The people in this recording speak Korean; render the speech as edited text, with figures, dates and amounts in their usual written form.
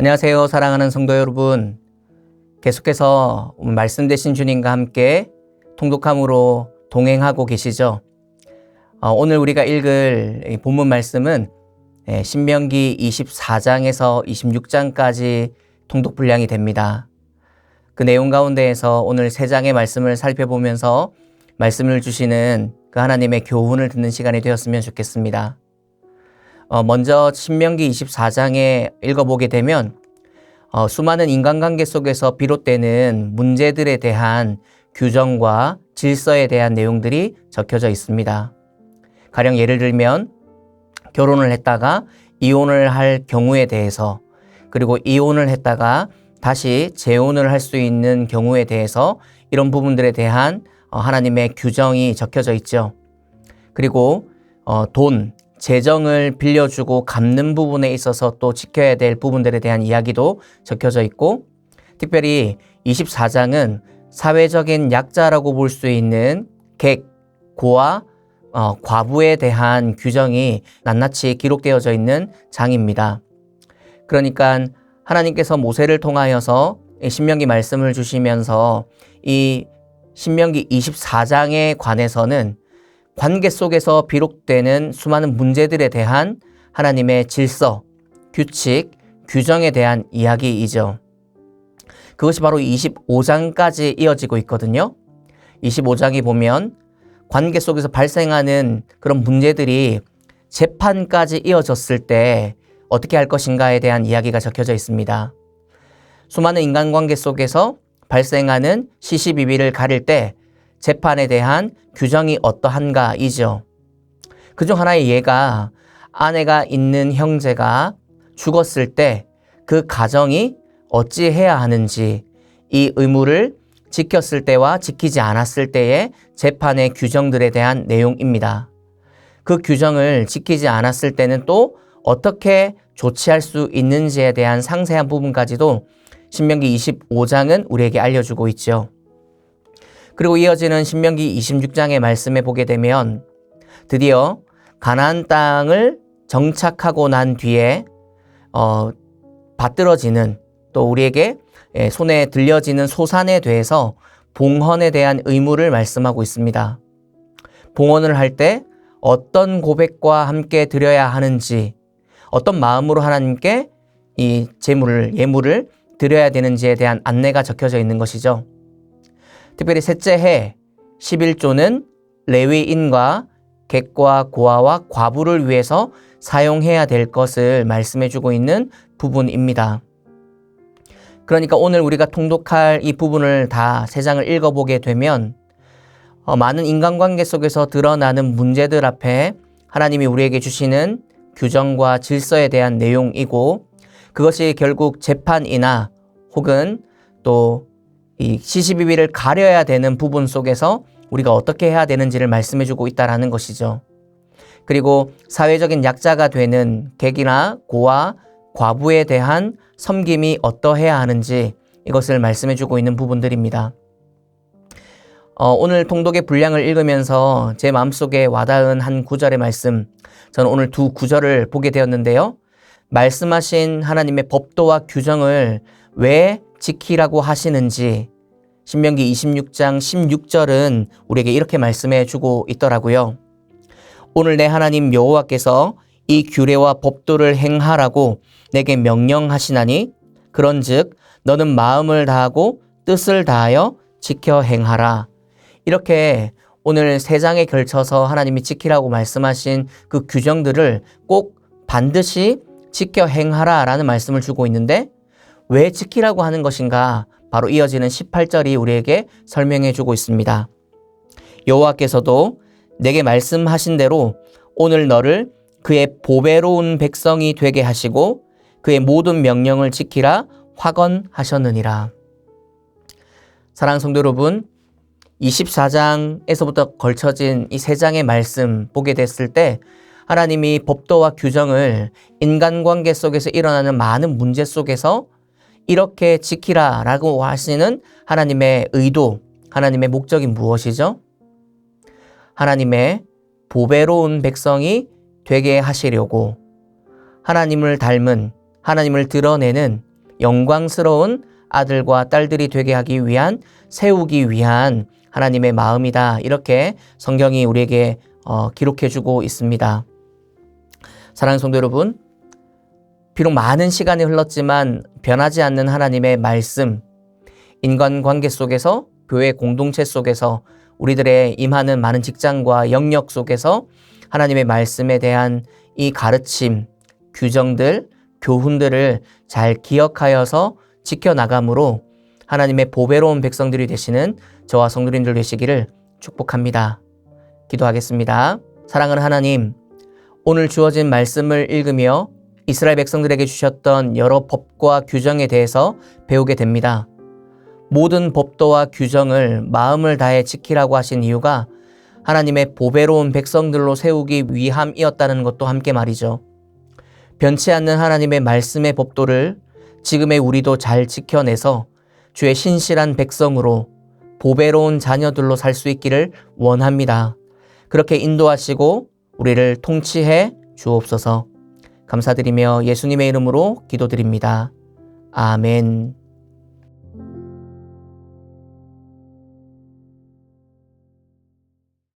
안녕하세요. 사랑하는 성도 여러분. 계속해서 말씀 되신 주님과 함께 통독함으로 동행하고 계시죠? 오늘 우리가 읽을 본문 말씀은 신명기 24장에서 26장까지 통독 분량이 됩니다. 그 내용 가운데에서 오늘 3장의 말씀을 살펴보면서 말씀을 주시는 그 하나님의 교훈을 듣는 시간이 되었으면 좋겠습니다. 먼저 신명기 24장에 읽어보게 되면 수많은 인간관계 속에서 비롯되는 문제들에 대한 규정과 질서에 대한 내용들이 적혀져 있습니다. 가령 예를 들면 결혼을 했다가 이혼을 할 경우에 대해서, 그리고 이혼을 했다가 다시 재혼을 할 수 있는 경우에 대해서 이런 부분들에 대한 하나님의 규정이 적혀져 있죠. 그리고 돈, 재정을 빌려주고 갚는 부분에 있어서 또 지켜야 될 부분들에 대한 이야기도 적혀져 있고, 특별히 24장은 사회적인 약자라고 볼 수 있는 객, 고아, 과부에 대한 규정이 낱낱이 기록되어져 있는 장입니다. 그러니까 하나님께서 모세를 통하여서 신명기 말씀을 주시면서 이 신명기 24장에 관해서는 관계 속에서 비록되는 수많은 문제들에 대한 하나님의 질서, 규칙, 규정에 대한 이야기이죠. 그것이 바로 25장까지 이어지고 있거든요. 25장이 보면 관계 속에서 발생하는 그런 문제들이 재판까지 이어졌을 때 어떻게 할 것인가에 대한 이야기가 적혀져 있습니다. 수많은 인간관계 속에서 발생하는 시시비비를 가릴 때 재판에 대한 규정이 어떠한가이죠. 그중 하나의 예가 아내가 있는 형제가 죽었을 때 그 가정이 어찌해야 하는지, 이 의무를 지켰을 때와 지키지 않았을 때의 재판의 규정들에 대한 내용입니다. 그 규정을 지키지 않았을 때는 또 어떻게 조치할 수 있는지에 대한 상세한 부분까지도 신명기 25장은 우리에게 알려주고 있죠. 그리고 이어지는 신명기 26장의 말씀에 보게 되면 드디어 가나안 땅을 정착하고 난 뒤에 받들어지는, 또 우리에게 손에 들려지는 소산에 대해서 봉헌에 대한 의무를 말씀하고 있습니다. 봉헌을 할 때 어떤 고백과 함께 드려야 하는지, 어떤 마음으로 하나님께 이 예물을 드려야 되는지에 대한 안내가 적혀져 있는 것이죠. 특별히 셋째 해 11조는 레위인과 객과 고아와 과부를 위해서 사용해야 될 것을 말씀해주고 있는 부분입니다. 그러니까 오늘 우리가 통독할 이 부분을 다 3장을 읽어보게 되면 많은 인간관계 속에서 드러나는 문제들 앞에 하나님이 우리에게 주시는 규정과 질서에 대한 내용이고, 그것이 결국 재판이나 혹은 또 이 시시비비를 가려야 되는 부분 속에서 우리가 어떻게 해야 되는지를 말씀해주고 있다는 것이죠. 그리고 사회적인 약자가 되는 객이나 고아, 과부에 대한 섬김이 어떠해야 하는지, 이것을 말씀해주고 있는 부분들입니다. 오늘 통독의 분량을 읽으면서 제 마음속에 와닿은 한 구절의 말씀, 저는 오늘 2구절을 보게 되었는데요. 말씀하신 하나님의 법도와 규정을 왜 지키라고 하시는지 신명기 26장 16절은 우리에게 이렇게 말씀해 주고 있더라고요. 오늘 내 하나님 여호와께서 이 규례와 법도를 행하라고 내게 명령하시나니 그런즉 너는 마음을 다하고 뜻을 다하여 지켜 행하라. 이렇게 오늘 3장에 걸쳐서 하나님이 지키라고 말씀하신 그 규정들을 꼭 반드시 지켜 행하라 라는 말씀을 주고 있는데, 왜 지키라고 하는 것인가? 바로 이어지는 18절이 우리에게 설명해 주고 있습니다. 여호와께서도 내게 말씀하신 대로 오늘 너를 그의 보배로운 백성이 되게 하시고 그의 모든 명령을 지키라 확언하셨느니라. 사랑하는 성도 여러분, 24장에서부터 걸쳐진 이 3장의 말씀 보게 됐을 때 하나님이 법도와 규정을 인간관계 속에서 일어나는 많은 문제 속에서 이렇게 지키라 라고 하시는 하나님의 의도, 하나님의 목적이 무엇이죠? 하나님의 보배로운 백성이 되게 하시려고 하나님을 닮은, 하나님을 드러내는 영광스러운 아들과 딸들이 되게 하기 위한, 세우기 위한 하나님의 마음이다. 이렇게 성경이 우리에게 기록해주고 있습니다. 사랑하는 성도 여러분, 비록 많은 시간이 흘렀지만 변하지 않는 하나님의 말씀, 인간관계 속에서, 교회 공동체 속에서, 우리들의 임하는 많은 직장과 영역 속에서 하나님의 말씀에 대한 이 가르침, 규정들, 교훈들을 잘 기억하여서 지켜나감으로 하나님의 보배로운 백성들이 되시는 저와 성도님들 되시기를 축복합니다. 기도하겠습니다. 사랑하는 하나님, 오늘 주어진 말씀을 읽으며 이스라엘 백성들에게 주셨던 여러 법과 규정에 대해서 배우게 됩니다. 모든 법도와 규정을 마음을 다해 지키라고 하신 이유가 하나님의 보배로운 백성들로 세우기 위함이었다는 것도 함께 말이죠. 변치 않는 하나님의 말씀의 법도를 지금의 우리도 잘 지켜내서 주의 신실한 백성으로 보배로운 자녀들로 살 수 있기를 원합니다. 그렇게 인도하시고 우리를 통치해 주옵소서. 감사드리며 예수님의 이름으로 기도드립니다. 아멘.